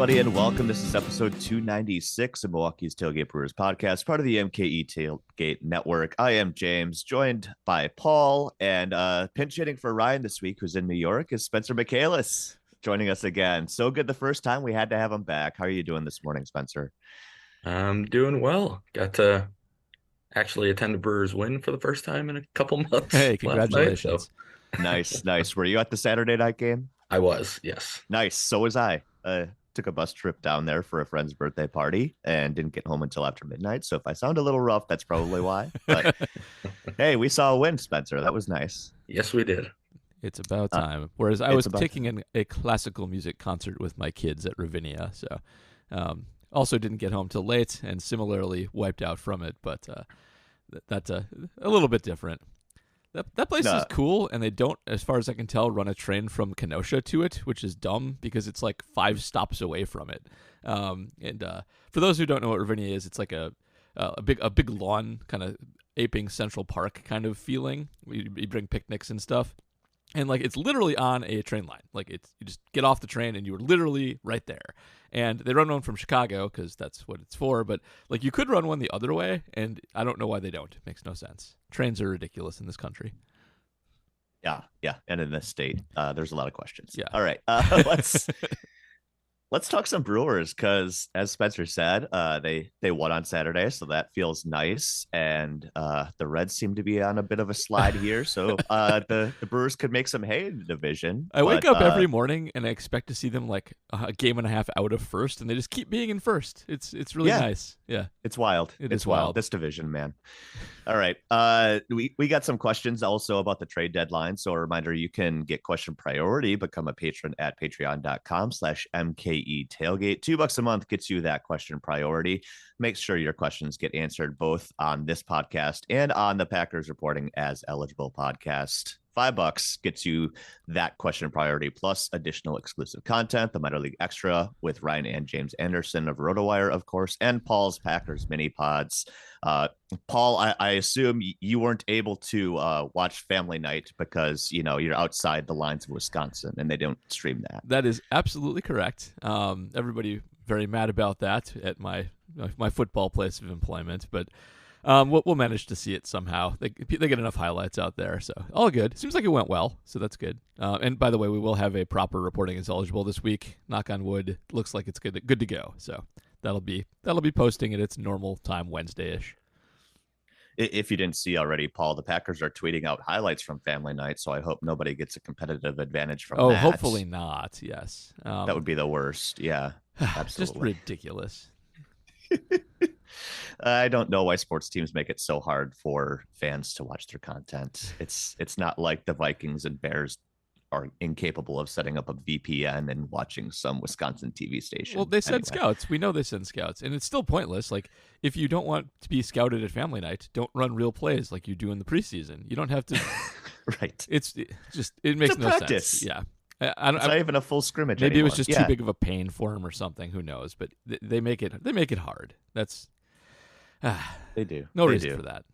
everybody, and welcome. This is episode 296 of Milwaukee's Tailgate Brewers podcast, part of the MKE Tailgate Network. I am James, joined by Paul, and pinch hitting for Ryan this week, who's in New York, is Spencer Michaelis joining us again. So good the first time, we had to have him back. How are you doing this morning, Spencer? I'm doing well. Got to actually attend a Brewers win for the first time in a couple months Hey, last night. So congratulations. Nice, nice. Were you at the Saturday night game? I was, yes. Nice. So was I. Took a bus trip down there for a friend's birthday party and didn't get home until after midnight. So if I sound a little rough, that's probably why. But hey, we saw a win, Spencer. That was nice. Yes, we did. It's about time. Whereas I was about taking a classical music concert with my kids at Ravinia, so also didn't get home till late, and similarly wiped out from it. But that's a little bit different. That place is cool, and they don't, as far as I can tell, run a train from Kenosha to it, which is dumb because it's like 5 stops away from it. For those who don't know what Ravinia is, it's like a big lawn, kind of aping Central Park kind of feeling. You bring picnics and stuff. And like it's literally on a train line. Like you just get off the train and you're literally right there. And they run one from Chicago because that's what it's for. But like you could run one the other way, and I don't know why they don't. It makes no sense. Trains are ridiculous in this country. Yeah, and in this state, there's a lot of questions. Yeah. All right, let's talk some Brewers because, as Spencer said, they won on Saturday, so that feels nice. And the Reds seem to be on a bit of a slide here, so the Brewers could make some hay in the division. I wake up every morning and I expect to see them like a game and a half out of first, and they just keep being in first. It's really nice. Yeah, it's wild. It's wild. This division, man. All right, we got some questions also about the trade deadline. So a reminder, you can get question priority, become a patron at patreon.com/MKE Tailgate. $2 a month gets you that question priority. Make sure your questions get answered both on this podcast and on the Packers Reporting as Eligible podcast. $5 gets you that question priority plus additional exclusive content, the Minor League Extra with Ryan and James Anderson of RotoWire, of course, and Paul's Packers mini pods. Paul, I assume you weren't able to watch Family Night because you're outside the lines of Wisconsin and they don't stream that. That is absolutely correct. Everybody very mad about that at my football place of employment, but we'll manage to see it somehow. They get enough highlights out there, so all good. Seems like it went well, so that's good. And by the way, we will have a proper reporting as eligible this week. Knock on wood. Looks like it's good to go. So that'll be posting at its normal time Wednesday-ish. If you didn't see already, Paul, the Packers are tweeting out highlights from Family Night, so I hope nobody gets a competitive advantage from that. Oh, hopefully not. Yes, that would be the worst. Yeah, absolutely. Just ridiculous. I don't know why sports teams make it so hard for fans to watch their content. It's not like the Vikings and Bears are incapable of setting up a VPN and watching some Wisconsin TV station. Well, they send scouts. We know they send scouts, and it's still pointless. Like, if you don't want to be scouted at Family Night, don't run real plays like you do in the preseason. You don't have to. Right. It makes no practice. sense. Yeah. It's not even a full scrimmage. Maybe anymore. It was just too big of a pain for him or something. Who knows? But they make it hard. That's they do. No reason for that.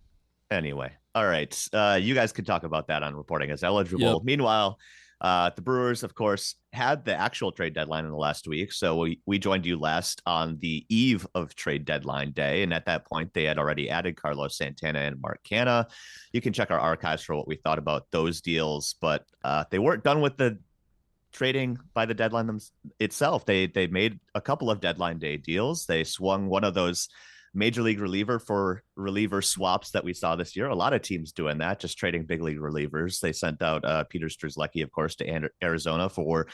Anyway, all right. You guys can talk about that on reporting as eligible. Yep. Meanwhile, the Brewers, of course, had the actual trade deadline in the last week. So we joined you last on the eve of trade deadline day. And at that point, they had already added Carlos Santana and Mark Canha. You can check our archives for what we thought about those deals, but they weren't done with the trading by the deadline itself. They made a couple of deadline day deals. They swung one of those major league reliever for reliever swaps that we saw this year. A lot of teams doing that, just trading big league relievers. They sent out Peter Strzelecki, of course, to Arizona for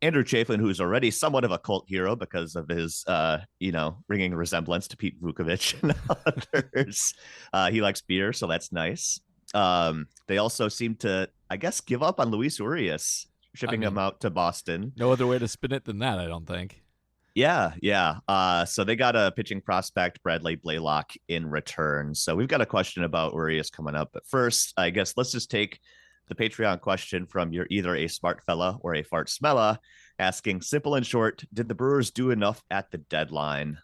Andrew Chafin, who's already somewhat of a cult hero because of his, ringing resemblance to Pete Vukovich and others. He likes beer, so that's nice. They also seem to, I guess, give up on Luis Urias, shipping him out to Boston. No other way to spin it than that, I don't think. Yeah. So they got a pitching prospect, Bradley Blaylock, in return. So we've got a question about Urias coming up. But first, I guess let's just take the Patreon question from you're either a smart fella or a fart smella, asking, simple and short, did the Brewers do enough at the deadline?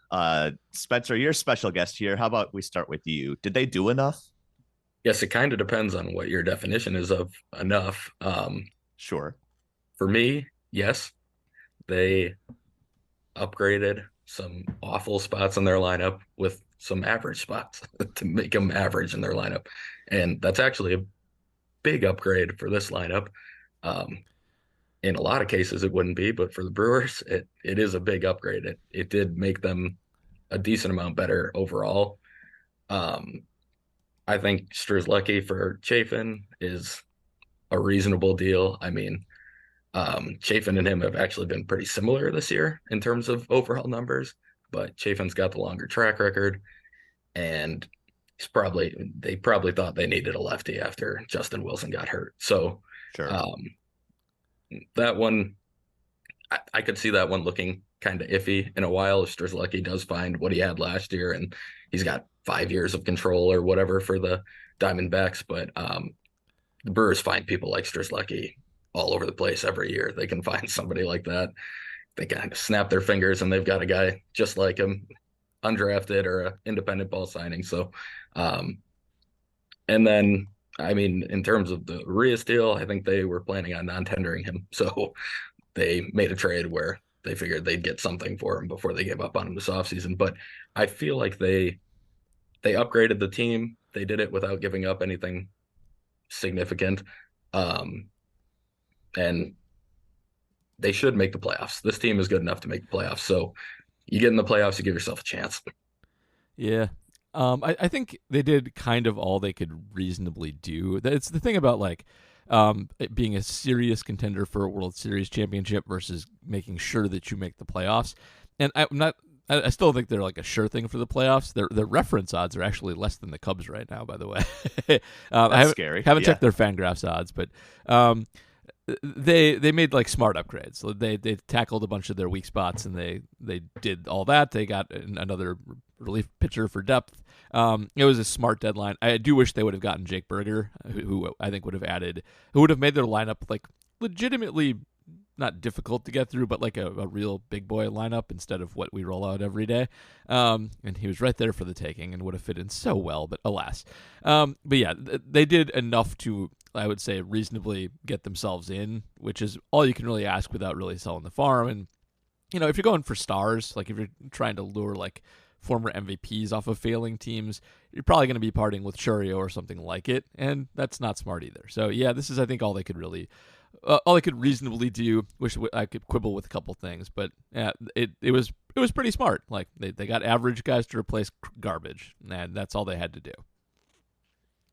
Spencer, you're a special guest here. How about we start with you? Did they do enough? Yes, it kind of depends on what your definition is of enough. Sure. For me, yes, they upgraded some awful spots in their lineup with some average spots to make them average in their lineup. And that's actually a big upgrade for this lineup. In a lot of cases, it wouldn't be, but for the Brewers, it is a big upgrade. It did make them a decent amount better overall. I think Strzelecki for Chafin is a reasonable deal. I mean, Chafin and him have actually been pretty similar this year in terms of overall numbers, but Chafin's got the longer track record, and they probably thought they needed a lefty after Justin Wilson got hurt. So Sure. That one, I could see that one looking kind of iffy in a while if Strzelecki does find what he had last year, and he's got 5 years of control or whatever for the Diamondbacks. But the Brewers find people like Strzelecki all over the place every year. They can find somebody like that. They kind of snap their fingers and they've got a guy just like him, undrafted or an independent ball signing. So, and then, I mean, in terms of the Urias deal, I think they were planning on non-tendering him. So they made a trade where they figured they'd get something for him before they gave up on him this offseason. But I feel like they upgraded the team. They did it without giving up anything significant. And they should make the playoffs. This team is good enough to make the playoffs. So you get in the playoffs, you give yourself a chance. Yeah. I think they did kind of all they could reasonably do. It's the thing about like it being a serious contender for a World Series championship versus making sure that you make the playoffs. And I still think they're like a sure thing for the playoffs. Their reference odds are actually less than the Cubs right now, by the way. That's scary. Haven't checked their Fangraphs odds, but they made like smart upgrades. So they tackled a bunch of their weak spots, and they did all that. They got another relief pitcher for depth. It was a smart deadline. I do wish they would have gotten Jake Berger, who I think would have made their lineup like legitimately not difficult to get through, but like a real big boy lineup instead of what we roll out every day. And he was right there for the taking and would have fit in so well, but alas. But yeah, they did enough to, I would say, reasonably get themselves in, which is all you can really ask without really selling the farm. And, you know, if you're going for stars, like if you're trying to lure like former MVPs off of failing teams, you're probably going to be parting with Churio or something like it, and that's not smart either. So yeah, this is, I think, all they could reasonably do. Wish I could quibble with a couple things, but yeah, it was pretty smart. Like they got average guys to replace garbage, and that's all they had to do.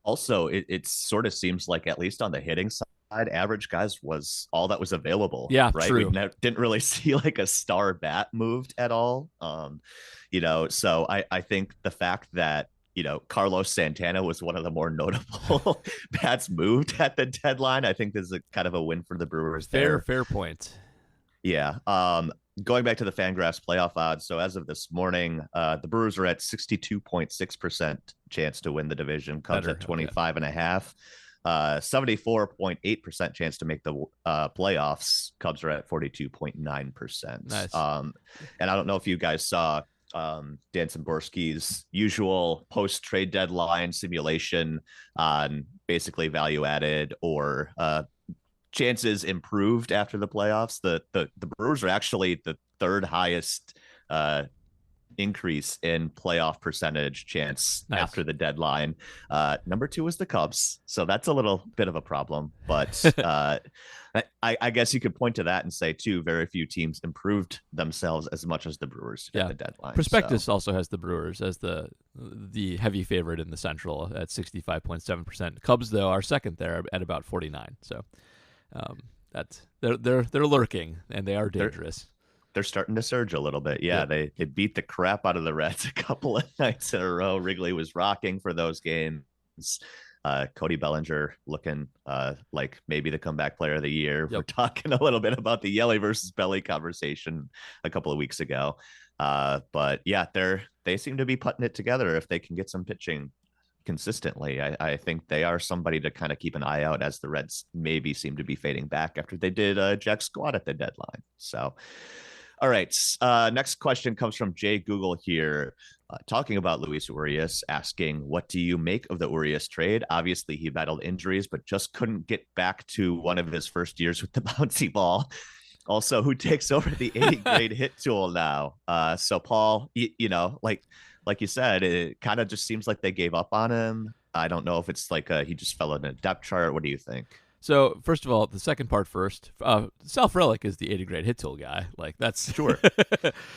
Also, it sort of seems like, at least on the hitting side, average guys was all that was available. Yeah, right. True. We didn't really see like a star bat moved at all. You know, so I think the fact that, you know, Carlos Santana was one of the more notable bats moved at the deadline, I think this is a kind of a win for the Brewers. Fair point. Yeah. Going back to the Fangraphs playoff odds. So as of this morning, the Brewers are at 62.6% chance to win the division. Cubs at 25.5%. 74.8% chance to make the playoffs. Cubs are at 42.9%. Nice. And I don't know if you guys saw Dan Szymborski's usual post-trade deadline simulation on basically value added or chances improved after the playoffs. The Brewers are actually the third highest increase in playoff percentage chance after the deadline. Number 2 is the Cubs, so that's a little bit of a problem, but I guess you could point to that and say too, very few teams improved themselves as much as the Brewers at the deadline. Prospectus also has the Brewers as the heavy favorite in the Central at 65.7%. Cubs though are second there at about 49. So that's they're lurking, and they are dangerous. They're starting to surge a little bit. Yeah, they beat the crap out of the Reds a couple of nights in a row. Wrigley was rocking for those games. Cody Bellinger looking like maybe the comeback player of the year. Yep. We're talking a little bit about the Yelly versus Belly conversation a couple of weeks ago. But yeah, they seem to be putting it together if they can get some pitching consistently. I think they are somebody to kind of keep an eye out, as the Reds maybe seem to be fading back after they did Jack Squad at the deadline. So all right. Next question comes from Jay Google here, talking about Luis Urias, asking, what do you make of the Urias trade? Obviously, he battled injuries, but just couldn't get back to one of his first years with the bouncy ball. Also, who takes over the 80 grade hit tool now? So Paul, like you said, it kind of just seems like they gave up on him. I don't know if it's like he just fell in a depth chart. What do you think? So first of all, the second part first. Self Relic is the 80 grade hit tool guy. Like that's Sure.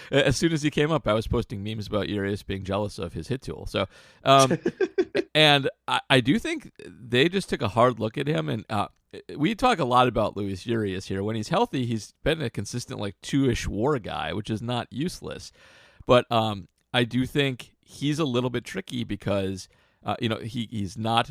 As soon as he came up, I was posting memes about Urias being jealous of his hit tool. So, and I do think they just took a hard look at him. And we talk a lot about Luis Urias here. When he's healthy, he's been a consistent like 2-ish WAR guy, which is not useless. But I do think he's a little bit tricky because he's not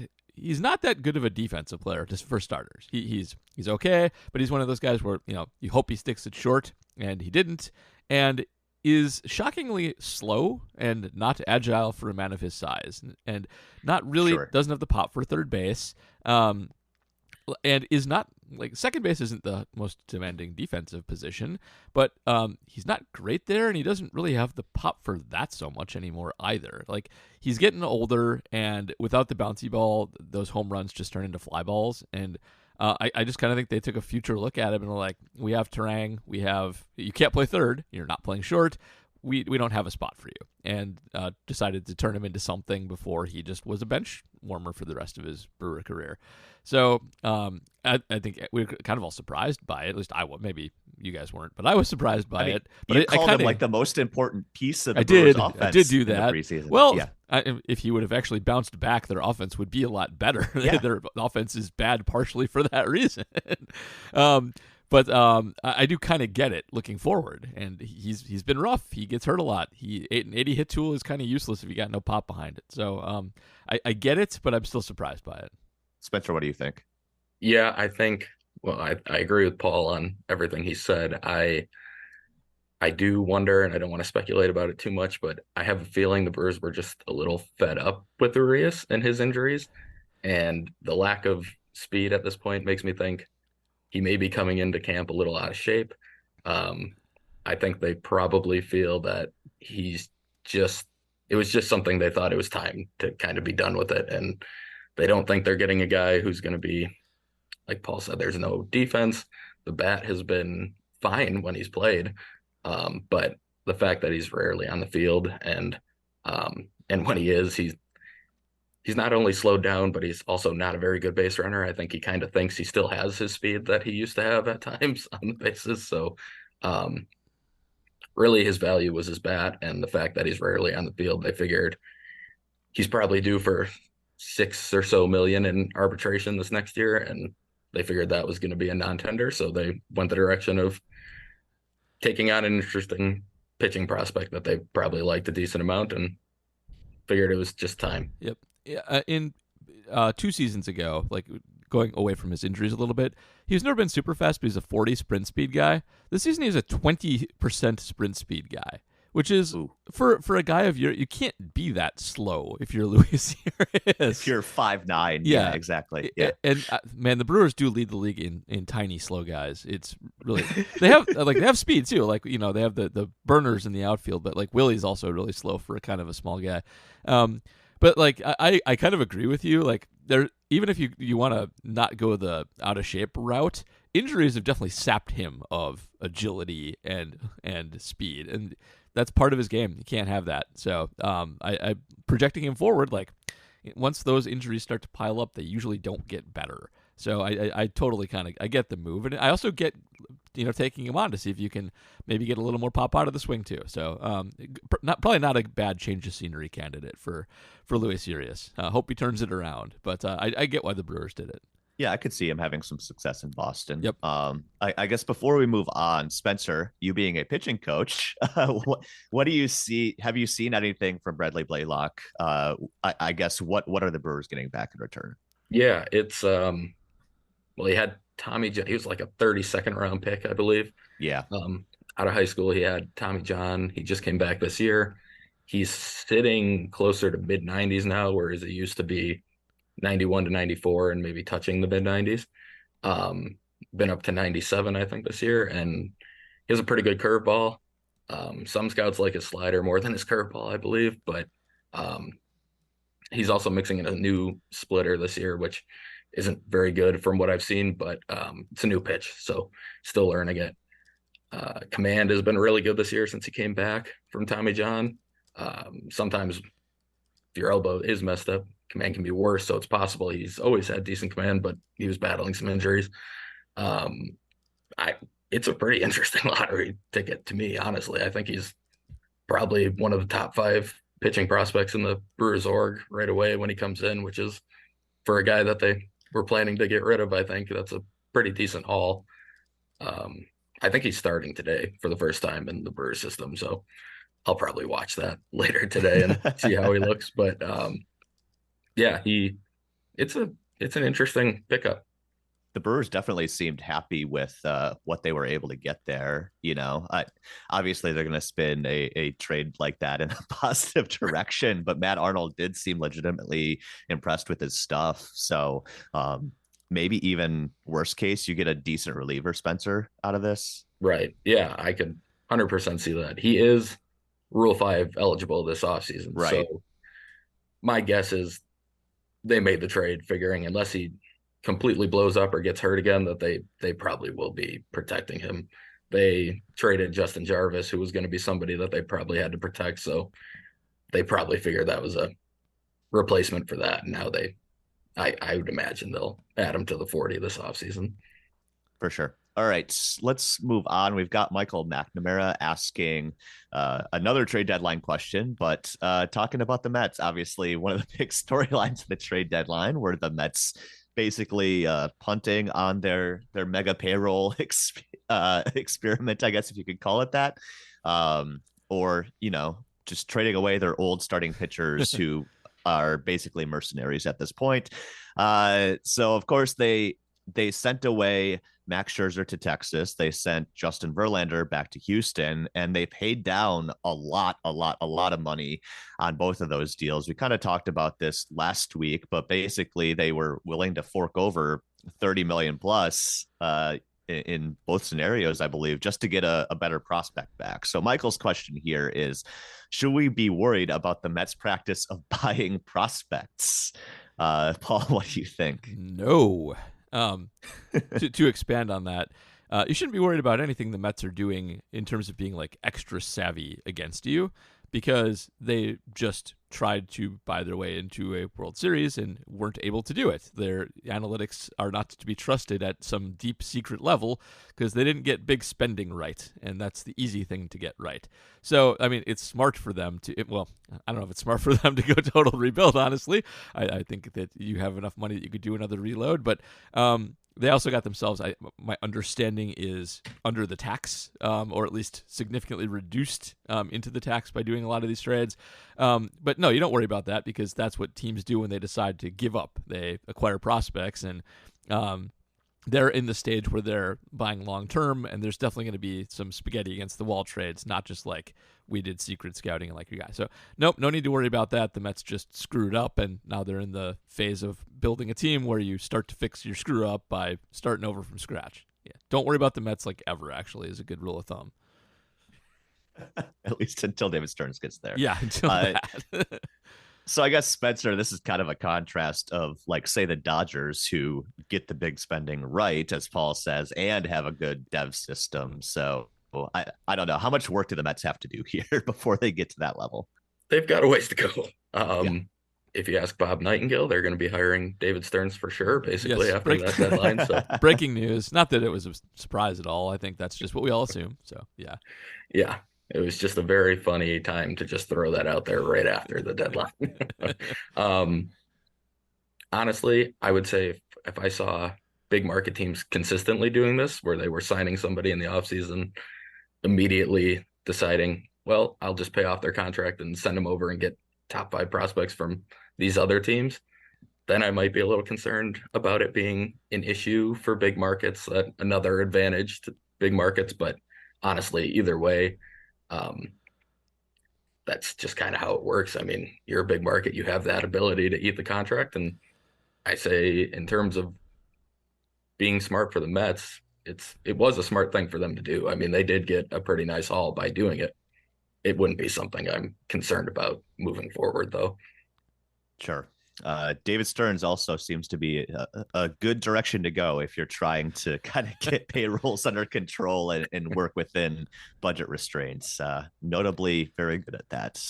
that good of a defensive player just for starters. He's okay, but he's one of those guys where you hope he sticks it short, and he didn't, and is shockingly slow and not agile for a man of his size, and not really doesn't have the pop for third base, and is not like second base isn't the most demanding defensive position, but he's not great there, and he doesn't really have the pop for that so much anymore either. Like he's getting older, and without the bouncy ball, those home runs just turn into fly balls. And I just kind of think they took a future look at him and were like, we have Terang, you can't play third, you're not playing short. We don't have a spot for you, and decided to turn him into something before he just was a bench warmer for the rest of his Brewer career. So I think we were kind of all surprised by it. At least I was. Maybe you guys weren't, but I was surprised by it. But you called him like the most important piece of the Brewers offense. I did do that. Preseason. Well, yeah. If he would have actually bounced back, their offense would be a lot better. Yeah. Their offense is bad partially for that reason. But I do kind of get it looking forward, and he's been rough. He gets hurt a lot. An 80 hit tool is kind of useless if you got no pop behind it. So I get it, but I'm still surprised by it. Spencer, what do you think? Yeah, I think. Well, I agree with Paul on everything he said. I do wonder, and I don't want to speculate about it too much, but I have a feeling the Brewers were just a little fed up with Urias and his injuries, and the lack of speed at this point makes me think he may be coming into camp a little out of shape. I think they probably feel that it was just something they thought it was time to kind of be done with it. And they don't think they're getting a guy who's going to be, like Paul said, there's no defense. The bat has been fine when he's played. But the fact that he's rarely on the field and when he is, he's not only slowed down, but he's also not a very good base runner. I think he kind of thinks he still has his speed that he used to have at times on the bases. So really his value was his bat, and the fact that he's rarely on the field. They figured he's probably due for $6 or so million in arbitration this next year, and they figured that was going to be a non-tender. So they went the direction of taking on an interesting pitching prospect that they probably liked a decent amount and figured it was just time. Yep. In 2 seasons ago, like going away from his injuries a little bit, he's never been super fast, but he's a 40 sprint speed guy. This season he's a 20% sprint speed guy, which is for a guy of you can't be that slow if you're Luis Urias. If you're 5'9", yeah, exactly. Yeah, and man, the Brewers do lead the league in tiny slow guys. It's really they have speed too. Like they have the burners in the outfield, but like Willie's also really slow for a kind of a small guy. But like I kind of agree with you. Like there, even if you want to not go the out of shape route, injuries have definitely sapped him of agility and speed, and that's part of his game. You can't have that. So I projecting him forward, like once those injuries start to pile up, they usually don't get better. So I totally I get the move, and I also get taking him on to see if you can maybe get a little more pop out of the swing too. So probably not a bad change of scenery candidate for Luis Urias. Hope he turns it around, but I get why the Brewers did it. Yeah, I could see him having some success in Boston. Yep. I guess before we move on, Spencer, you being a pitching coach, what do you see? Have you seen anything from Bradley Blaylock? I guess what are the Brewers getting back in return? Yeah, it's well, he had Tommy John. He was like a 32nd round pick, I believe. Yeah. Out of high school, he had Tommy John. He just came back this year. He's sitting closer to mid 90s now, whereas it used to be 91 to 94 and maybe touching the mid 90s. Been up to 97, I think, this year, and he has a pretty good curveball. Some scouts like his slider more than his curveball, I believe, but he's also mixing in a new splitter this year, which isn't very good from what I've seen, but it's a new pitch, so still learning it. Command has been really good this year since he came back from Tommy John. Sometimes if your elbow is messed up, command can be worse. So it's possible he's always had decent command, but he was battling some injuries. It's a pretty interesting lottery ticket to me, honestly. I think he's probably one of the top 5 pitching prospects in the Brewers org right away when he comes in, which is for a guy that they were planning to get rid of. I think that's a pretty decent haul. I think he's starting today for the first time in the Brewers system. So I'll probably watch that later today and see how he looks. But yeah, it's an interesting pickup. The Brewers definitely seemed happy with what they were able to get there. Obviously they're going to spin a trade like that in a positive direction, but Matt Arnold did seem legitimately impressed with his stuff. So maybe even worst case, you get a decent reliever, Spencer, out of this. Right. Yeah, I could 100% see that. He is Rule 5 eligible this offseason. Right. So my guess is they made the trade figuring unless he completely blows up or gets hurt again, that they probably will be protecting him. They traded Justin Jarvis, who was going to be somebody that they probably had to protect. So they probably figured that was a replacement for that. And now I would imagine they'll add him to the 40 this offseason. For sure. All right, let's move on. We've got Michael McNamara asking another trade deadline question, but talking about the Mets, obviously one of the big storylines of the trade deadline were the Mets basically punting on their mega payroll experiment, I guess if you could call it that, or just trading away their old starting pitchers who are basically mercenaries at this point. So of course they sent away Max Scherzer to Texas. They sent Justin Verlander back to Houston, and they paid down a lot of money on both of those deals. We kind of talked about this last week, but basically they were willing to fork over 30 million plus in both scenarios, I believe, just to get a better prospect back. So Michael's question here is, should we be worried about the Mets' practice of buying prospects? Paul, what do you think? No. To expand on that, you shouldn't be worried about anything the Mets are doing in terms of being like extra savvy against you, because they just tried to buy their way into a World Series and weren't able to do it. Their analytics are not to be trusted at some deep secret level because they didn't get big spending right, and that's the easy thing to get right. So, I mean, it's smart for them to, well, I don't know if it's smart for them to go total rebuild, honestly. I think that you have enough money that you could do another reload, but they also got themselves, my understanding is, under the tax, or at least significantly reduced into the tax by doing a lot of these trades. But no, you don't worry about that, because that's what teams do when they decide to give up. They acquire prospects, and they're in the stage where they're buying long-term, and there's definitely going to be some spaghetti against the wall trades, not just like we did secret scouting and like you guys. So nope, no need to worry about that. The Mets just screwed up, and now they're in the phase of building a team where you start to fix your screw up by starting over from scratch. Yeah, don't worry about the Mets like ever, actually, is a good rule of thumb. At least until David Stearns gets there. Yeah, until that. So I guess, Spencer, this is kind of a contrast of, like, say, the Dodgers, who get the big spending right, as Paul says, and have a good dev system. So I don't know. How much work do the Mets have to do here before they get to that level? They've got a ways to go. If you ask Bob Nightingale, they're going to be hiring David Stearns for sure, basically, after that deadline. So breaking news. Not that it was a surprise at all. I think that's just what we all assume. So, yeah. Yeah. It was just a very funny time to just throw that out there right after the deadline. Honestly, I would say if I saw big market teams consistently doing this, where they were signing somebody in the offseason, immediately deciding, well, I'll just pay off their contract and send them over and get top 5 prospects from these other teams, then I might be a little concerned about it being an issue for big markets, another advantage to big markets. But honestly, either way, that's just kind of how it works. I mean, you're a big market, you have that ability to eat the contract. And I say, in terms of being smart for the Mets, it was a smart thing for them to do. I mean, they did get a pretty nice haul by doing it. It wouldn't be something I'm concerned about moving forward, though. Sure. David Stearns also seems to be a good direction to go if you're trying to kind of get payrolls under control and work within budget restraints. Notably, very good at that.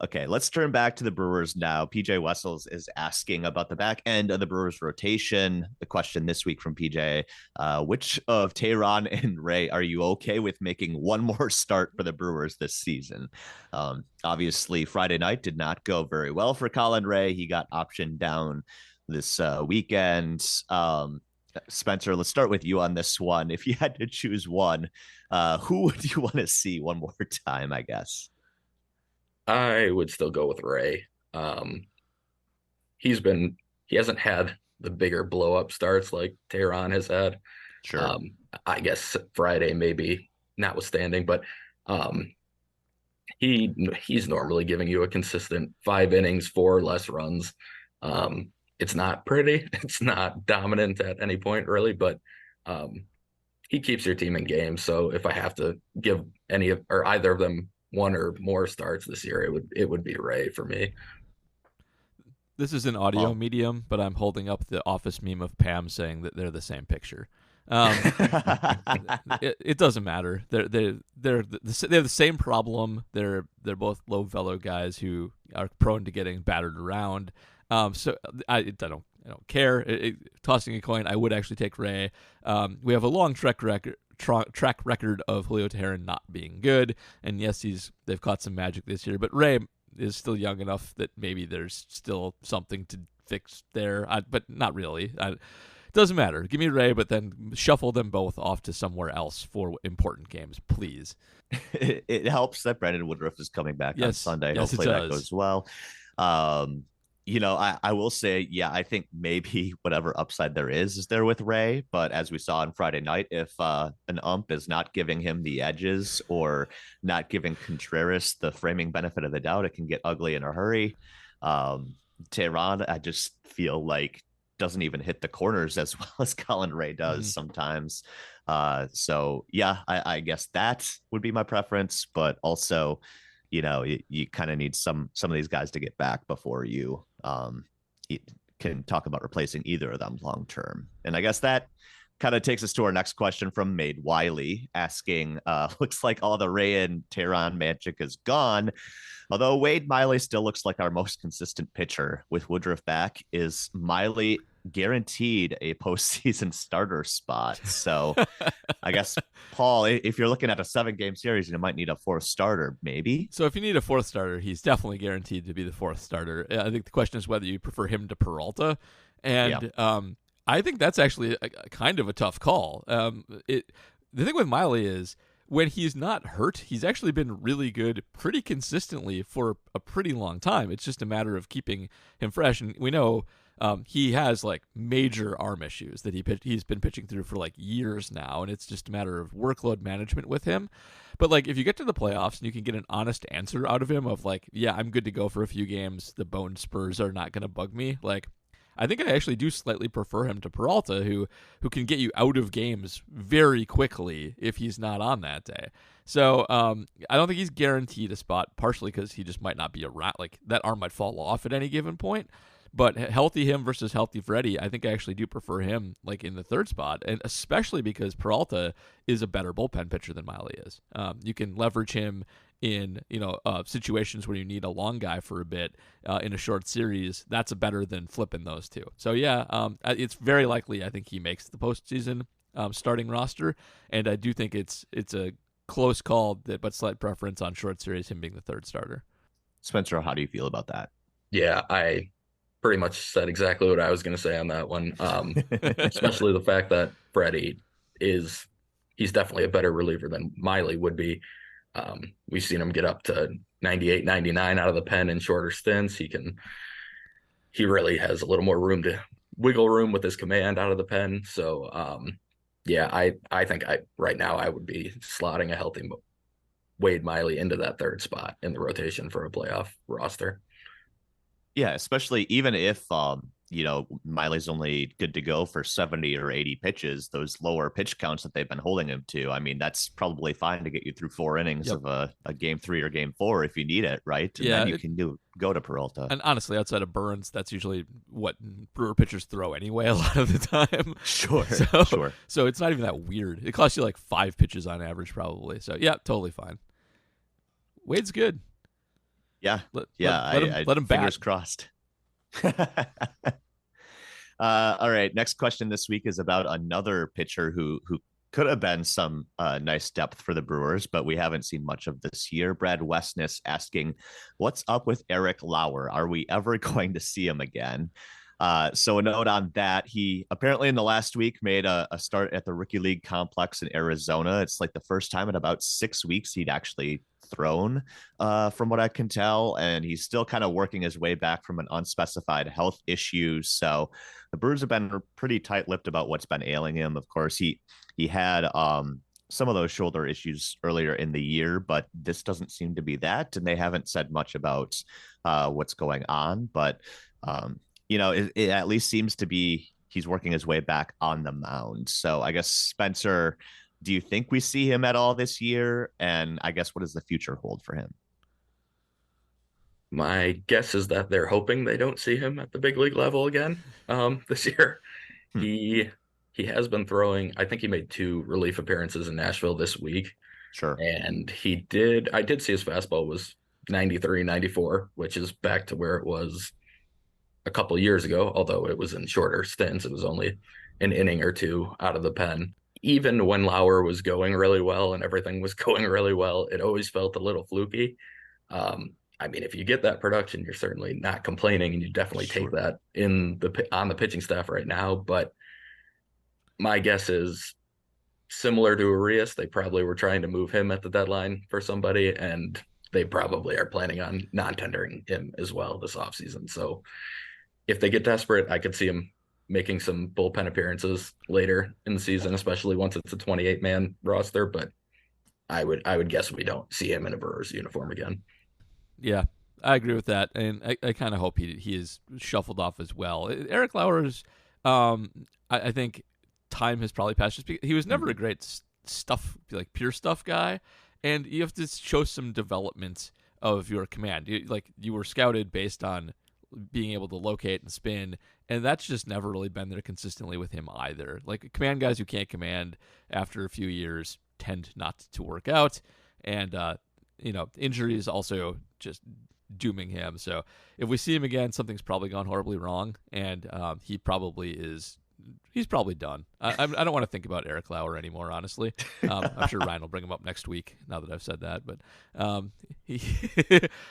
Okay, let's turn back to the Brewers now. PJ Wessels is asking about the back end of the Brewers rotation. The question this week from PJ, which of Tehran and Ray are you okay with making one more start for the Brewers this season? Obviously, Friday night did not go very well for Colin Ray. He got optioned down this weekend. Spencer, let's start with you on this one. If you had to choose one, who would you want to see one more time, I guess? I would still go with Ray. He hasn't had the bigger blow up starts like Tehran has had. Sure. I guess Friday maybe notwithstanding, but he's normally giving you a consistent 5 innings, 4 or less runs. It's not pretty. It's not dominant at any point really, but he keeps your team in games. So if I have to give any of or either of them one or more starts this year, it would be Ray for me. This is an audio medium, but I'm holding up the office meme of Pam saying that they're the same picture. It doesn't matter. They're the same problem. They're both low velo guys who are prone to getting battered around. So I don't care. Tossing a coin, I would actually take Ray. We have a long track record of Julio Teheran not being good, and yes, they've caught some magic this year, but Ray is still young enough that maybe there's still something to fix there, but not really. It doesn't matter. Give me Ray, but then shuffle them both off to somewhere else for important games, please. It helps that Brandon Woodruff is coming back on Sunday. Yes, hopefully that goes well. I will say, I think maybe whatever upside there is there with Ray. But as we saw on Friday night, if an ump is not giving him the edges or not giving Contreras the framing benefit of the doubt, it can get ugly in a hurry. Tehran, I just feel like doesn't even hit the corners as well as Colin Ray does sometimes. I guess that would be my preference. But also, you kind of need some of these guys to get back before you can talk about replacing either of them long term. And I guess that kind of takes us to our next question from Made Wiley asking, looks like all the Ray and Tehran magic is gone. Although Wade Miley still looks like our most consistent pitcher with Woodruff back, is Miley guaranteed a postseason starter spot? So I guess, Paul, if you're looking at a 7-game series, you might need a 4th starter, maybe. So if you need a 4th starter, he's definitely guaranteed to be the 4th starter. I think the question is whether you prefer him to Peralta. And I think that's actually a kind of a tough call. The thing with Miley is, when he's not hurt, he's actually been really good pretty consistently for a pretty long time. It's just a matter of keeping him fresh. And we know he has like major arm issues that he's been pitching through for like years now. And it's just a matter of workload management with him. But like, if you get to the playoffs and you can get an honest answer out of him of like, yeah, I'm good to go for a few games, the bone spurs are not going to bug me. Like, I think I actually do slightly prefer him to Peralta, who can get you out of games very quickly if he's not on that day. So I don't think he's guaranteed a spot, partially because he just might not be around. Like, that arm might fall off at any given point. But healthy him versus healthy Freddie, I think I actually do prefer him like in the 3rd spot, and especially because Peralta is a better bullpen pitcher than Miley is. You can leverage him in situations where you need a long guy for a bit in a short series. That's better than flipping those two. So it's very likely I think he makes the postseason starting roster, and I do think it's a close call, but slight preference on short series him being the 3rd starter. Spencer, how do you feel about that? Yeah, I pretty much said exactly what I was going to say on that one. Especially the fact that Freddie he's definitely a better reliever than Miley would be. We've seen him get up to 98, 99 out of the pen in shorter stints. He really has a little more wiggle room with his command out of the pen. So, I think right now I would be slotting a healthy Wade Miley into that 3rd spot in the rotation for a playoff roster. Yeah, especially even if Miley's only good to go for 70 or 80 pitches, those lower pitch counts that they've been holding him to. I mean, that's probably fine to get you through 4 innings Yep. of a game 3 or game 4 if you need it, right? And Yeah, then you can go to Peralta. And honestly, outside of Burns, that's usually what Brewer pitchers throw anyway a lot of the time. Sure. So it's not even that weird. It costs you like 5 pitches on average, probably. So yeah, totally fine. Wade's good. Yeah. Let him fingers bat. crossed. All right. Next question this week is about another pitcher who could have been some nice depth for the Brewers, but we haven't seen much of this year. Brad Westness asking, what's up with Eric Lauer? Are we ever going to see him again? So a note on that, he apparently in the last week made a start at the Rookie League complex in Arizona. It's like the first time in about 6 weeks he'd actually thrown, from what I can tell, and he's still kind of working his way back from an unspecified health issue. So the Brewers have been pretty tight-lipped about what's been ailing him. Of course, he had some of those shoulder issues earlier in the year, but this doesn't seem to be that, and they haven't said much about what's going on. But it at least seems to be he's working his way back on the mound. So I guess, Spencer, do you think we see him at all this year? And I guess, what does the future hold for him? My guess is that they're hoping they don't see him at the big league level again this year. He has been throwing. I think he made 2 relief appearances in Nashville this week. Sure. And I did see his fastball was 93, 94, which is back to where it was a couple of years ago, although it was in shorter stints. It was only an inning or 2 out of the pen. Even when Lauer was going really well and everything was going really well, it always felt a little fluky. I mean, if you get that production, you're certainly not complaining, and you definitely take that on the pitching staff right now. But my guess is, similar to Urias, they probably were trying to move him at the deadline for somebody, and they probably are planning on non-tendering him as well this offseason. So if they get desperate, I could see him making some bullpen appearances later in the season, especially once it's a 28-man roster. But I would guess we don't see him in a Brewers uniform again. Yeah, I agree with that, and I kind of hope he is shuffled off as well. Eric Lauer's, I think time has probably passed. He was never a great pure stuff guy, and you have to show some development of your command. You were scouted based on being able to locate and spin, and that's just never really been there consistently with him either. Like, command guys who can't command after a few years tend not to work out, and injuries also just dooming him. So if we see him again, something's probably gone horribly wrong, and he's probably done. I don't want to think about Eric Lauer anymore, honestly. I'm sure Ryan will bring him up next week now that I've said that, but I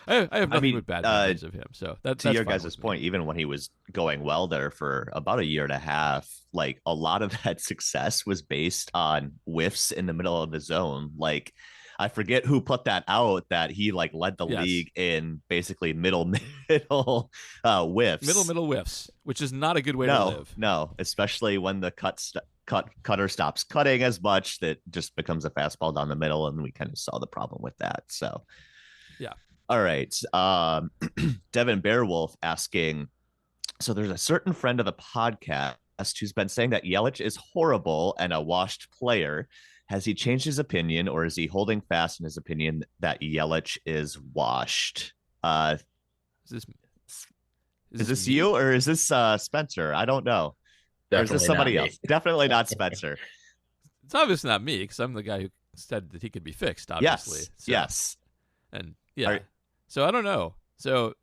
have nothing but bad memories of him. So that's your guys' point. Even when he was going well there for about a year and a half, like, a lot of that success was based on whiffs in the middle of the zone. Like, I forget who put that out, that he led the league in basically middle whiffs. Middle whiffs, which is not a good way to live. No, especially when the cutter stops cutting as much, that just becomes a fastball down the middle, and we kind of saw the problem with that. So, yeah. All right. Devin Bearwolf asking, so there's a certain friend of the podcast who's been saying that Yelich is horrible and a washed player. Has he changed his opinion, or is he holding fast in his opinion that Yelich is washed? Is this you, or is this Spencer? I don't know. Definitely, or is this somebody else? Definitely not Spencer. It's obviously not me, because I'm the guy who said that he could be fixed, obviously. Yes. And yeah. So I don't know. So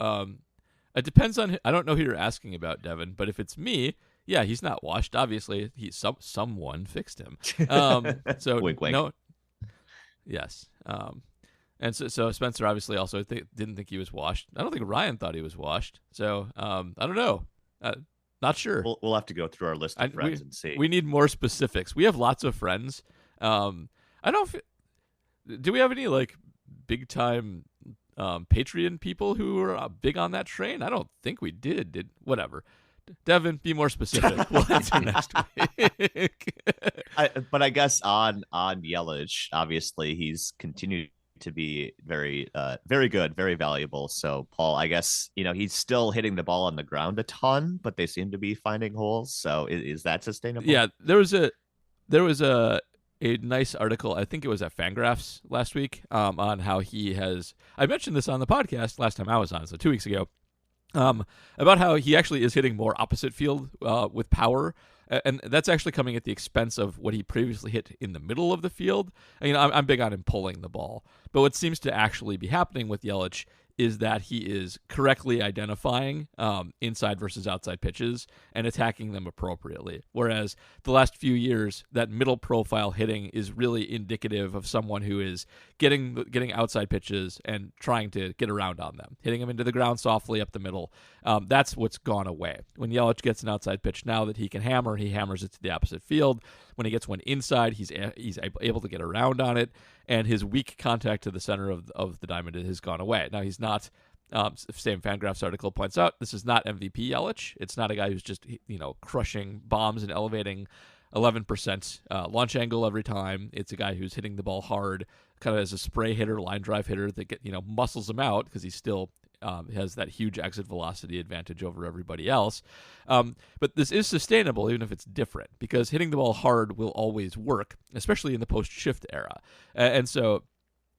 it depends on, I don't know who you're asking about, Devin, but if it's me, yeah, he's not washed. Obviously, someone fixed him. So wink, wink. No, yes. And so Spencer obviously also didn't think he was washed. I don't think Ryan thought he was washed. So I don't know. Not sure. We'll have to go through our list of friends and see. We need more specifics. We have lots of friends. Do we have any big time Patreon people who are big on that train? I don't think we did. Whatever. Devin, be more specific. We'll answer next week. But I guess on Yelich, obviously he's continued to be very, very good, very valuable. So, Paul, I guess, he's still hitting the ball on the ground a ton, but they seem to be finding holes. So is that sustainable? Yeah, there was a nice article, I think it was at Fangraphs last week, on how he has. I mentioned this on the podcast last time I was on, so 2 weeks ago, about how he actually is hitting more opposite field with power, and that's actually coming at the expense of what he previously hit in the middle of the field. I'm big on him pulling the ball, but what seems to actually be happening with Yelich is that he is correctly identifying inside versus outside pitches and attacking them appropriately. Whereas the last few years, that middle profile hitting is really indicative of someone who is getting outside pitches and trying to get around on them, hitting them into the ground softly up the middle. That's what's gone away. When Yelich gets an outside pitch now that he can hammer, he hammers it to the opposite field. When he gets one inside, he's able to get around on it, and his weak contact to the center of the diamond has gone away. Now, he's not, same Fangraphs article points out, this is not MVP Yelich. It's not a guy who's just, crushing bombs and elevating 11% launch angle every time. It's a guy who's hitting the ball hard, kind of as a spray hitter, line drive hitter that muscles him out because he's still has that huge exit velocity advantage over everybody else. But this is sustainable, even if it's different, because hitting the ball hard will always work, especially in the post-shift era. And so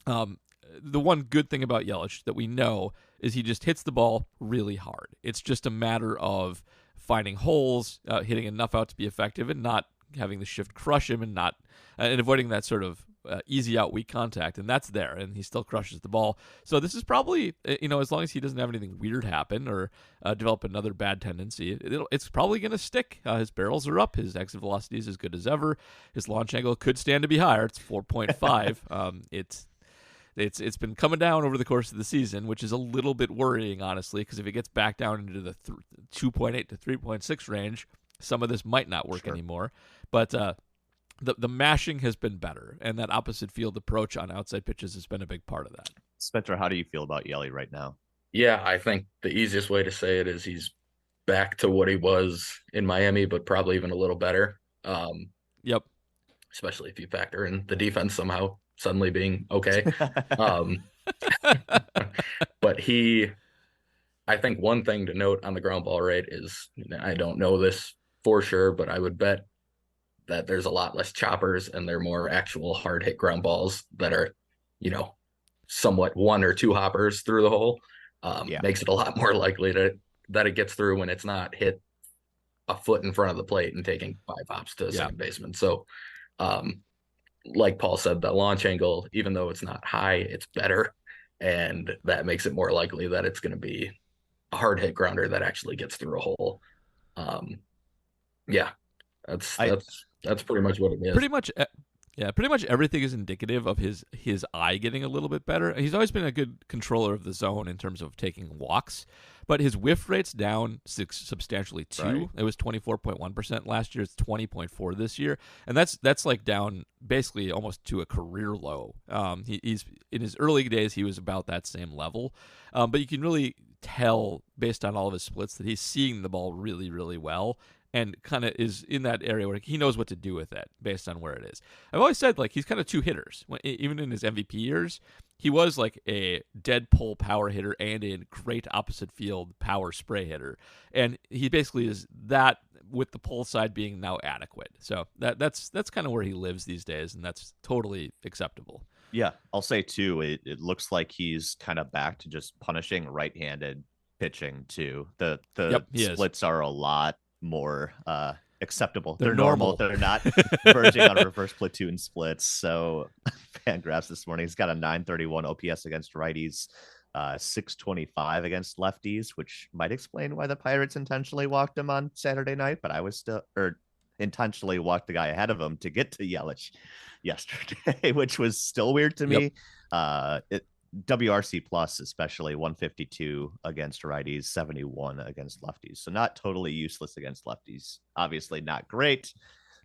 the one good thing about Yelich that we know is he just hits the ball really hard. It's just a matter of finding holes, hitting enough out to be effective, and not having the shift crush him, and avoiding that sort of easy out weak contact, and that's there, and he still crushes the ball. So this is probably, as long as he doesn't have anything weird happen or develop another bad tendency, it's probably going to stick. His barrels are up, his exit velocity is as good as ever, his launch angle could stand to be higher. It's 4.5. It's been coming down over the course of the season, which is a little bit worrying, honestly, because if it gets back down into the 2.8 to 3.6 range, some of this might not work anymore. But the mashing has been better, and that opposite field approach on outside pitches has been a big part of that. Spencer, how do you feel about Yelly right now? Yeah, I think the easiest way to say it is he's back to what he was in Miami, but probably even a little better. Yep. Especially if you factor in the defense somehow suddenly being okay. But I think one thing to note on the ground ball rate is, I don't know this for sure, but I would bet that there's a lot less choppers and they're more actual hard hit ground balls that are, somewhat one or two hoppers through the hole. Makes it a lot more likely that it gets through when it's not hit a foot in front of the plate and taking 5 hops to the second baseman. So, like Paul said, the launch angle, even though it's not high, it's better. And that makes it more likely that it's going to be a hard hit grounder that actually gets through a hole. That's pretty much what it is. Pretty much everything is indicative of his eye getting a little bit better. He's always been a good controller of the zone in terms of taking walks, but his whiff rate's down substantially too. Right. It was 24.1% last year. It's 20.4 this year, and that's like down basically almost to a career low. He's in his early days he was about that same level, but you can really tell based on all of his splits that he's seeing the ball really, really well. And kind of is in that area where he knows what to do with it based on where it is. I've always said, he's kind of two hitters. Even in his MVP years, he was like a dead pull power hitter and a great opposite field power spray hitter. And he basically is that, with the pull side being now adequate. So that's kind of where he lives these days, and that's totally acceptable. Yeah, I'll say too, it looks like he's kind of back to just punishing right-handed pitching too. The splits are a lot more acceptable. They're normal. They're not verging on reverse platoon splits. So Fangraphs this morning, he's got a 931 OPS against righties, 625 against lefties, which might explain why the Pirates intentionally walked him on Saturday night, but intentionally walked the guy ahead of him to get to Yelich yesterday, which was still weird to me. WRC plus, especially 152 against righties, 71 against lefties. So not totally useless against lefties. Obviously not great,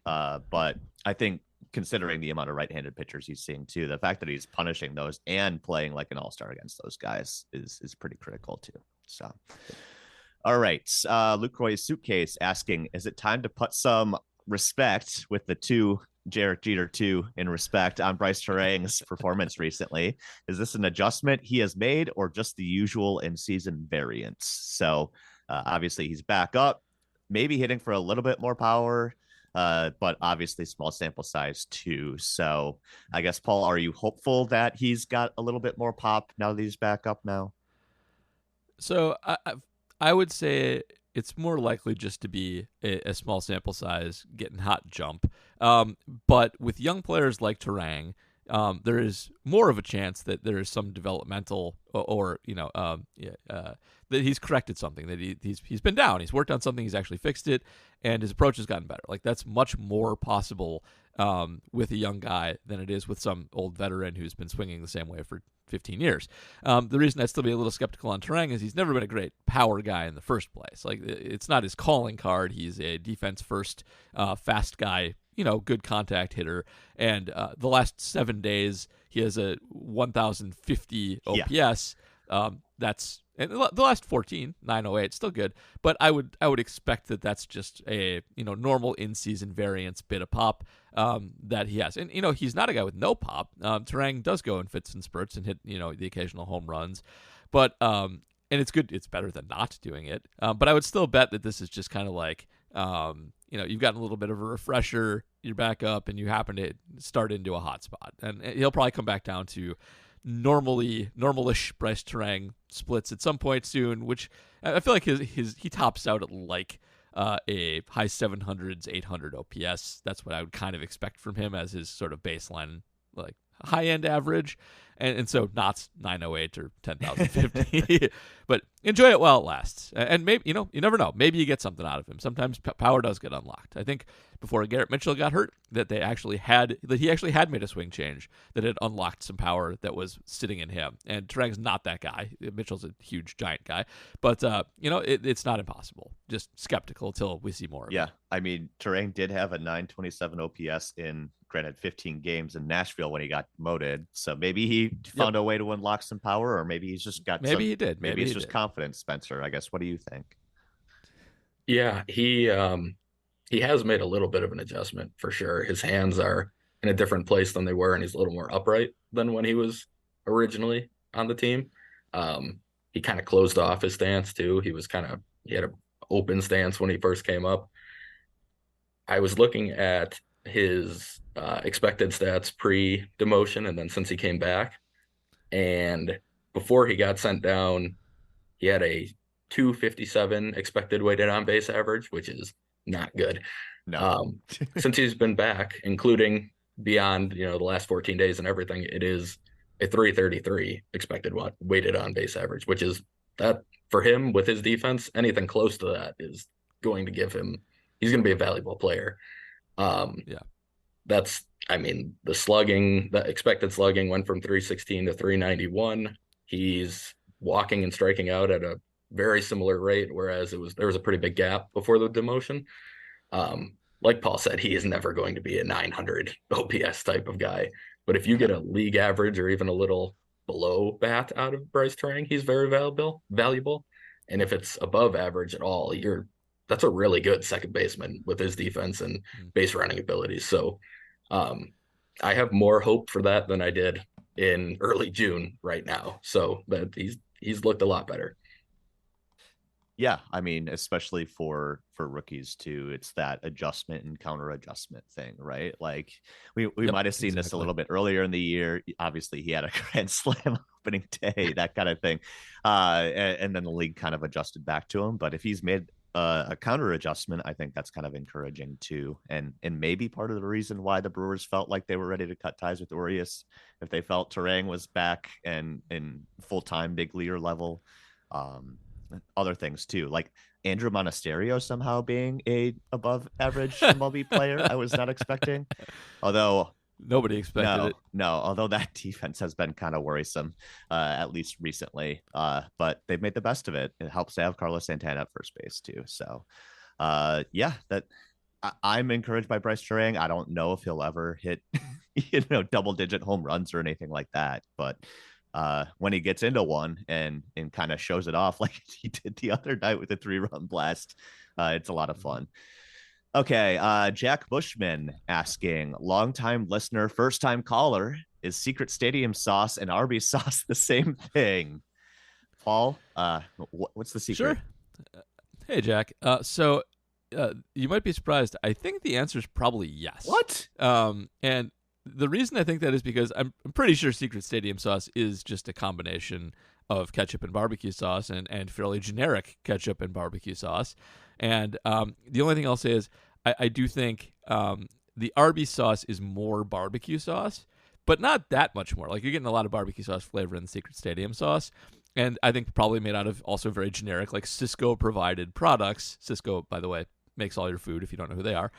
but I think considering the amount of right-handed pitchers he's seeing too, the fact that he's punishing those and playing like an all-star against those guys is pretty critical too. So, all right. Luke Roy's Suitcase asking, is it time to put some respect with the 2 Jarek Jeter too in respect on Bryce Terang's performance recently. Is this an adjustment he has made or just the usual in-season variance? So obviously he's back up, maybe hitting for a little bit more power, but obviously small sample size too. So I guess, Paul, are you hopeful that he's got a little bit more pop now that he's back up now? So I would say it's more likely just to be a small sample size, getting hot jump. But with young players like Terang, there is more of a chance that there is some developmental that he's corrected something, that he's been down, he's worked on something, he's actually fixed it, and his approach has gotten better. Like that's much more possible with a young guy than it is with some old veteran who's been swinging the same way for 15 years. The reason I'd still be a little skeptical on Terang is he's never been a great power guy in the first place. Like it's not his calling card. He's a defense first, fast guy, good contact hitter. And the last 7 days, he has a 1,050 OPS. That's and the last 14, 908, still good. But I would expect that that's just a normal in season variance bit of pop that he has. And he's not a guy with no pop. Terang does go in fits and spurts and hit the occasional home runs, but and it's good. It's better than not doing it. But I would still bet that this is just kind of like you've gotten a little bit of a refresher. You're back up, and you happen to start into a hot spot, and he'll probably come back down to normalish Bryce Terang splits at some point soon, which I feel like he tops out at like a high 700s, 800 OPS. That's what I would kind of expect from him as his sort of baseline, like high end average. And so not 908 or 10,050, but enjoy it while it lasts. And maybe, you never know. Maybe you get something out of him. Sometimes power does get unlocked. I think before Garrett Mitchell got hurt, that he actually had made a swing change that had unlocked some power that was sitting in him. And Terang's not that guy. Mitchell's a huge, giant guy. But, it's not impossible. Just skeptical until we see more of it. I mean, Terang did have a 927 OPS in, granted, 15 games in Nashville when he got promoted. So maybe he found a way to unlock some power, or maybe he's just got he did. Maybe it's just confidence, Spencer. I guess. What do you think? Yeah, he has made a little bit of an adjustment for sure. His hands are in a different place than they were, and he's a little more upright than when he was originally on the team. He kind of closed off his stance too. He had an open stance when he first came up. I was looking at his expected stats pre-demotion and then since he came back. And before he got sent down, he had a 257 expected weighted on base average, which is not good. No. Since he's been back, including beyond the last 14 days and everything, it is a 333 expected weighted on base average, which is that for him with his defense, anything close to that is going to give him. He's going to be a valuable player. That's, the slugging, the expected slugging went from 316 to 391. He's walking and striking out at a very similar rate, whereas there was a pretty big gap before the demotion. Like Paul said, he is never going to be a 900 OPS type of guy. But if you get a league average or even a little below bat out of Bryce Terang, he's very valuable. And if it's above average at all, that's a really good second baseman with his defense and base running abilities. So I have more hope for that than I did in early June right now. So that he's looked a lot better. Yeah, especially for rookies too, it's that adjustment and counter adjustment thing, right? Like we might have seen this a little bit earlier in the year. Obviously, he had a grand slam opening day, that kind of thing, and then the league kind of adjusted back to him. But if he's made a counter adjustment, I think that's kind of encouraging too, and maybe part of the reason why the Brewers felt like they were ready to cut ties with Urias, if they felt Terang was back and in full time big leaguer level. Other things too, like Andrew Monasterio somehow being a above average MLB player. I was not expecting, although nobody expected it. No, although that defense has been kind of worrisome, at least recently. But they've made the best of it. It helps to have Carlos Santana at first base too. So, I'm encouraged by Bryce Terang. I don't know if he'll ever hit, double digit home runs or anything like that, but when he gets into one and kind of shows it off like he did the other night with a 3-run blast, it's a lot of fun. Okay, Jack Bushman asking, longtime listener, first time caller, is Secret Stadium sauce and Arby's sauce the same thing? Paul, what's the secret? Sure. Hey, Jack. You might be surprised. I think the answer is probably yes. What? And the reason I think that is because I'm pretty sure Secret Stadium sauce is just a combination of ketchup and barbecue sauce and fairly generic ketchup and barbecue sauce. And the only thing I'll say is I do think the Arby's sauce is more barbecue sauce, but not that much more. Like, you're getting a lot of barbecue sauce flavor in the Secret Stadium sauce. And I think probably made out of also very generic, like Cisco provided products. Cisco, by the way, makes all your food if you don't know who they are.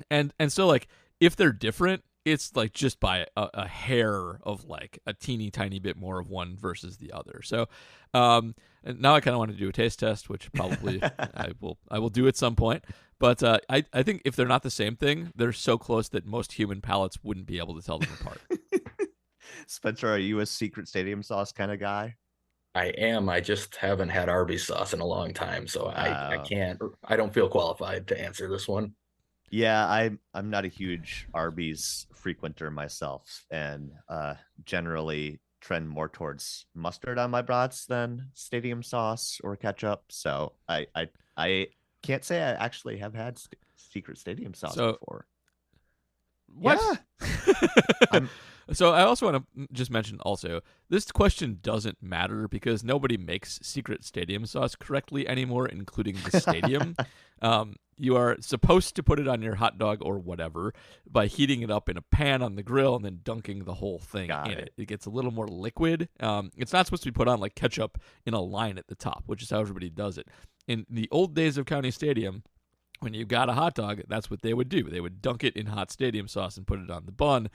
And so, like, if they're different, it's like just by a hair of like a teeny tiny bit more of one versus the other. So and now I kind of want to do a taste test, which probably I will do at some point. But I think if they're not the same thing, they're so close that most human palates wouldn't be able to tell them apart. Spencer, are you a Secret Stadium sauce kind of guy? I am. I just haven't had Arby's sauce in a long time, so I can't. I don't feel qualified to answer this one. Yeah, I'm not a huge Arby's frequenter myself, and generally trend more towards mustard on my brats than stadium sauce or ketchup. So I can't say I actually have had Secret Stadium sauce before. What? Yeah. So I also want to just mention also, this question doesn't matter because nobody makes Secret Stadium sauce correctly anymore, including the stadium. You are supposed to put it on your hot dog or whatever by heating it up in a pan on the grill and then dunking the whole thing in it. It gets a little more liquid. It's not supposed to be put on like ketchup in a line at the top, which is how everybody does it. In the old days of County Stadium, when you got a hot dog, that's what they would do. They would dunk it in hot stadium sauce and put it on the bun.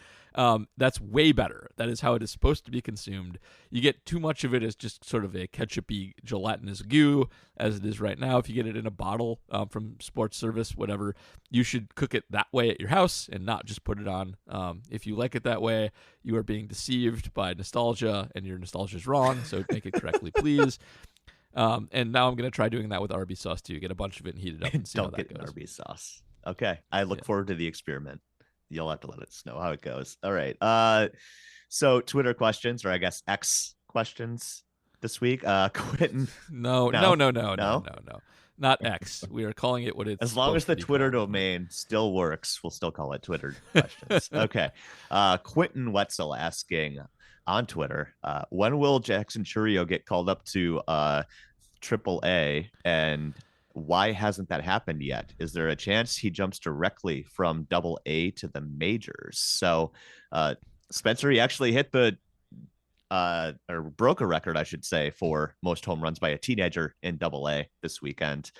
That's way better. That is how it is supposed to be consumed. You get too much of it as just sort of a ketchup-y, gelatinous goo, as it is right now. If you get it in a bottle from Sports Service, whatever, you should cook it that way at your house and not just put it on. If you like it that way, you are being deceived by nostalgia, and your nostalgia is wrong, so make it correctly, please. And now I'm going to try doing that with Arby's sauce too. Get a bunch of it and heat it up and see how that goes. Arby's sauce. Okay. I look forward to the experiment. You'll have to let us know how it goes. All right. So Twitter questions, or I guess X questions this week. Quentin. No. Not X. We are calling it what it's. As long as the Twitter domain still works, we'll still call it Twitter questions. Okay. Quentin Wetzel asking on Twitter, when will Jackson Chourio get called up to AAA, and why hasn't that happened yet? Is there a chance he jumps directly from AA to the majors? So Spencer, he actually hit the or broke a record, I should say, for most home runs by a teenager in AA this weekend.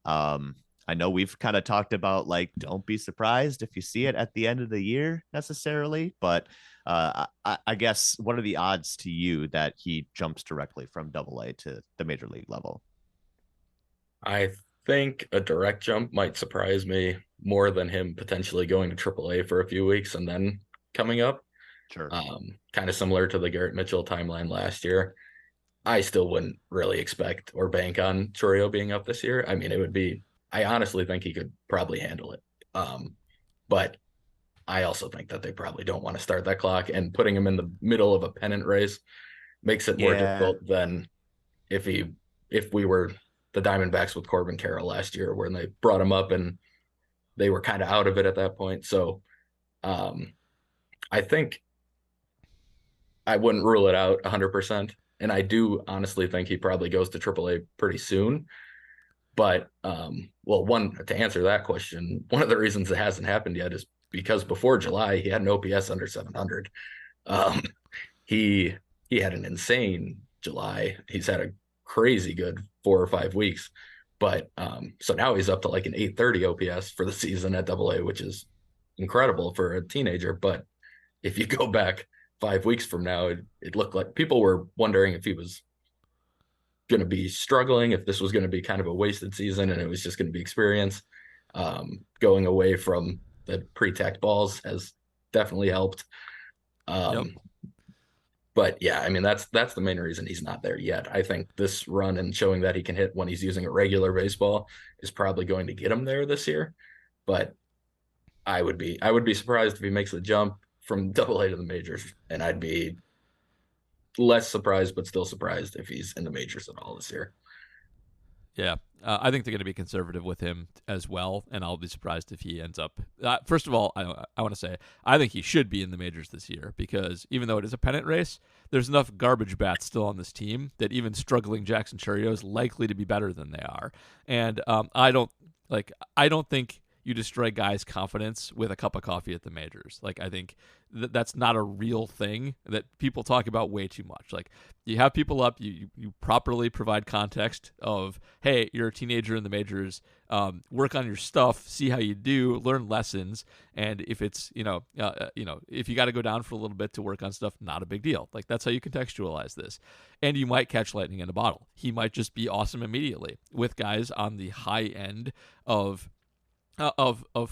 I know we've kind of talked about, like, don't be surprised if you see it at the end of the year necessarily, but I guess what are the odds to you that he jumps directly from AA to the major league level? I think a direct jump might surprise me more than him potentially going to AAA for a few weeks and then coming up. Sure. Kind of similar to the Garrett Mitchell timeline last year. I still wouldn't really expect or bank on Chourio being up this year. I mean, I honestly think he could probably handle it. But I also think that they probably don't want to start that clock, and putting him in the middle of a pennant race makes it more difficult than if we were the Diamondbacks with Corbin Carroll last year, when they brought him up and they were kind of out of it at that point. So I think I wouldn't rule it out 100%. And I do honestly think he probably goes to AAA pretty soon. But, to answer that question, one of the reasons it hasn't happened yet is because before July, he had an OPS under 700. He had an insane July. He's had a crazy good 4 or 5 weeks. But so now he's up to like an 830 OPS for the season at AA, which is incredible for a teenager. But if you go back 5 weeks from now, it looked like people were wondering if he was going to be struggling, if this was going to be kind of a wasted season and it was just going to be experience. Going away from the pre-tacked balls has definitely helped. But But yeah, I mean, that's the main reason he's not there yet. I think this run and showing that he can hit when he's using a regular baseball is probably going to get him there this year. But I would be surprised if he makes the jump from Double A to the majors, and I'd be less surprised, but still surprised if he's in the majors at all this year. Yeah, I think they're going to be conservative with him as well, and I'll be surprised if he ends up. First of all, I want to say I think he should be in the majors this year because even though it is a pennant race, there's enough garbage bats still on this team that even struggling Jackson Chourio is likely to be better than they are. And I don't think you destroy guys' confidence with a cup of coffee at the majors. Like, I think that's not a real thing that people talk about way too much. Like, you have people up, you properly provide context of, hey, you're a teenager in the majors, work on your stuff, see how you do, learn lessons, and if it's if you got to go down for a little bit to work on stuff, not a big deal. Like, that's how you contextualize this, and you might catch lightning in a bottle. He might just be awesome immediately with guys on the high end of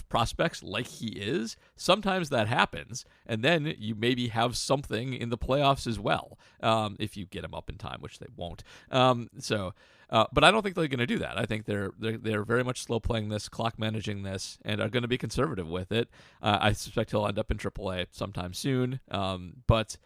prospects like he is. Sometimes that happens, and then you maybe have something in the playoffs as well, if you get him up in time, which they won't. But I don't think they're going to do that. I think they're very much slow playing this, clock managing this, and are going to be conservative with it. I suspect he'll end up in AAA sometime soon, but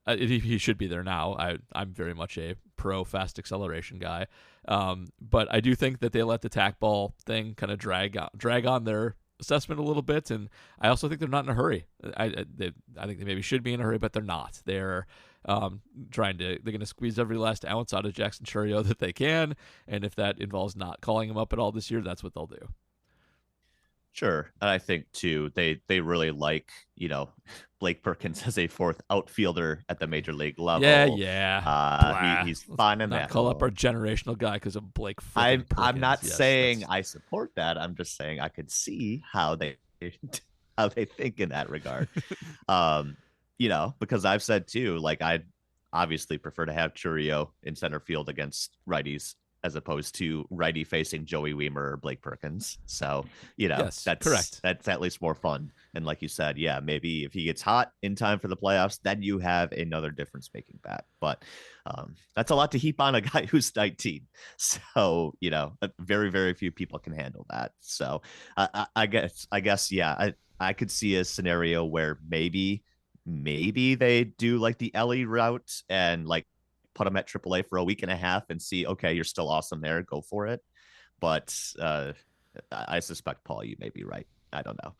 he should be there now. I'm very much a pro fast acceleration guy, but I do think that they let the tack ball thing kind of drag on their assessment a little bit, and I also think they're not in a hurry. I think they maybe should be in a hurry, but they're not. They're going to squeeze every last ounce out of Jackson Chourio that they can, and if that involves not calling him up at all this year, that's what they'll do. Sure. And I think too, they really like, Blake Perkins as a fourth outfielder at the major league level. Yeah. He's fine in that. Call up our generational guy because of Blake. I'm not saying I support that. I'm just saying I could see how they think in that regard. Because I've said too, like, I'd obviously prefer to have Chourio in center field against righties as opposed to righty facing Joey Weimer or Blake Perkins. So, yes, that's correct. That's at least more fun. And like you said, yeah, maybe if he gets hot in time for the playoffs, then you have another difference making bat. But that's a lot to heap on a guy who's 19. So, very, very few people can handle that. So I guess, yeah, I could see a scenario where maybe they do like the Ellie route and like put him at AAA for a week and a half and see, okay, you're still awesome there, go for it. But I suspect, Paul, you may be right. I don't know.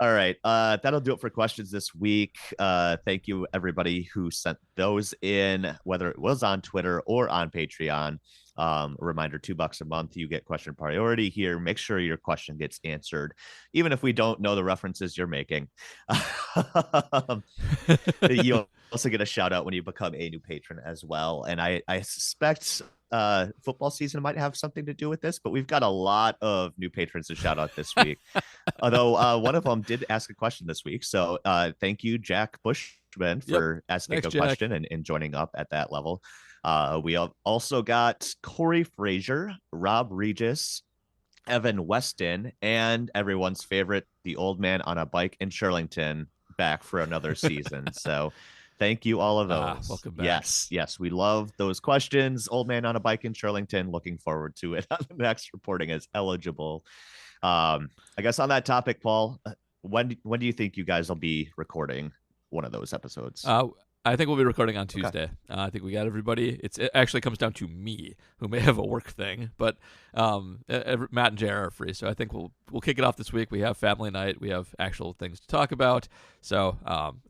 All right. That'll do it for questions this week. Thank you, everybody who sent those in, whether it was on Twitter or on Patreon. A reminder, $2 a month, you get question priority here. Make sure your question gets answered, even if we don't know the references you're making. You'll also get a shout out when you become a new patron as well. And I suspect football season might have something to do with this, but we've got a lot of new patrons to shout out this week. Although one of them did ask a question this week. So thank you, Jack Bushman, for asking a question and joining up at that level. We have also got Corey Frazier, Rob Regis, Evan Weston, and everyone's favorite, the old man on a bike in Shirlington, back for another season. So thank you, all of those. Welcome back. Yes, we love those questions. Old man on a bike in Shirlington. Looking forward to it on the next reporting as eligible. I guess on that topic, Paul, when do you think you guys will be recording one of those episodes? I think we'll be recording on Tuesday. Okay. I think we got everybody. It actually comes down to me, who may have a work thing, but Matt and JR are free, so I think we'll kick it off this week. We have family night. We have actual things to talk about, so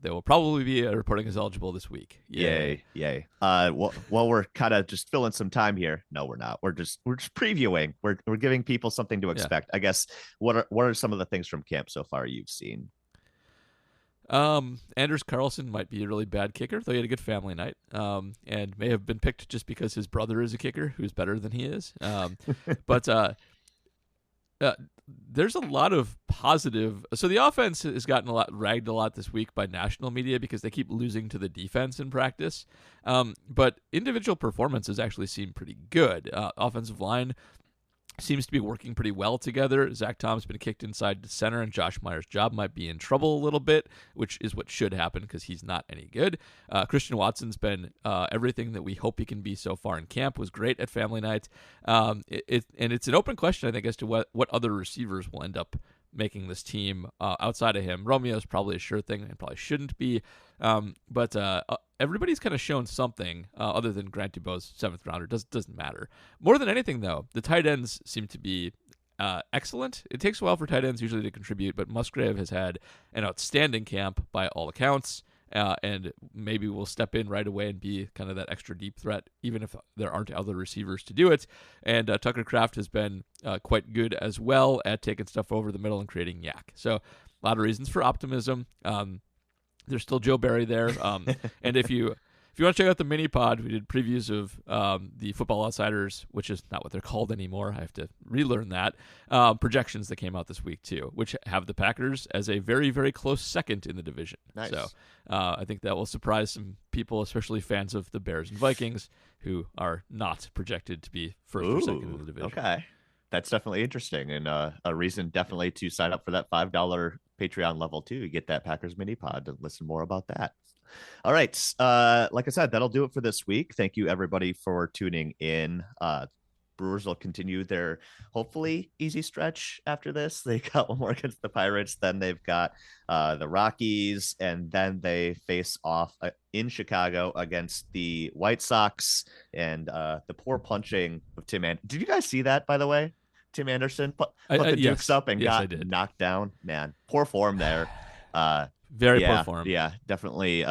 there will probably be a reporting as eligible this week. Yay! Well, we're kind of just filling some time here. No, we're not. We're just previewing. We're giving people something to expect. Yeah. I guess. What are some of the things from camp so far you've seen? Anders Carlson might be a really bad kicker, though he had a good family night, and may have been picked just because his brother is a kicker who's better than he is. But there's a lot of positive. So the offense has gotten ragged a lot this week by national media because they keep losing to the defense in practice. But individual performances actually seem pretty good. Offensive line seems to be working pretty well together. Zach Tom's been kicked inside to center, and Josh Meyer's job might be in trouble a little bit, which is what should happen because he's not any good. Christian Watson's been everything that we hope he can be so far in camp. Was great at family night. And it's an open question, I think, as to what other receivers will end up making this team outside of him. Romeo's probably a sure thing and probably shouldn't be. But everybody's kind of shown something other than Grant Dubow's 7th rounder. Doesn't matter. More than anything, though, the tight ends seem to be excellent. It takes a while for tight ends usually to contribute, but Musgrave has had an outstanding camp by all accounts. And maybe we'll step in right away and be kind of that extra deep threat, even if there aren't other receivers to do it. And Tucker Kraft has been quite good as well at taking stuff over the middle and creating yak. So a lot of reasons for optimism. There's still Joe Barry there. And if you want to check out the mini pod, we did previews of the Football Outsiders, which is not what they're called anymore. I have to relearn that. Projections that came out this week too, which have the Packers as a very, very close second in the division. Nice. So I think that will surprise some people, especially fans of the Bears and Vikings, who are not projected to be first or second in the division. Okay. That's definitely interesting, and a reason definitely to sign up for that $5 Patreon level too. You get that Packers mini pod to listen more about that. All right. Like I said, that'll do it for this week. Thank you everybody for tuning in. Brewers will continue their hopefully easy stretch after this. They got one more against the Pirates, then they've got the Rockies, and then they face off in Chicago against the White Sox. And the poor punching of Tim Anderson. Did you guys see that, by the way? Tim Anderson put the Dukes up and got knocked down. Man, poor form there. Very poor form. Yeah, definitely.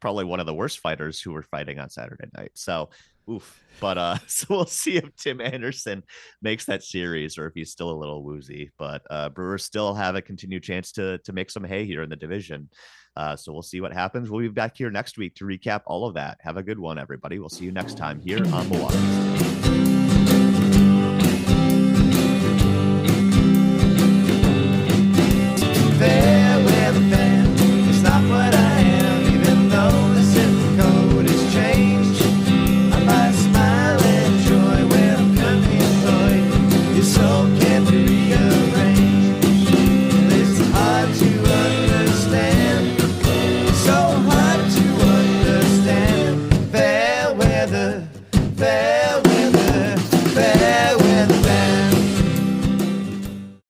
Probably one of the worst fighters who were fighting on Saturday night. So, oof. But so we'll see if Tim Anderson makes that series or if he's still a little woozy. But Brewers still have a continued chance to make some hay here in the division. So we'll see what happens. We'll be back here next week to recap all of that. Have a good one, everybody. We'll see you next time here on Milwaukee.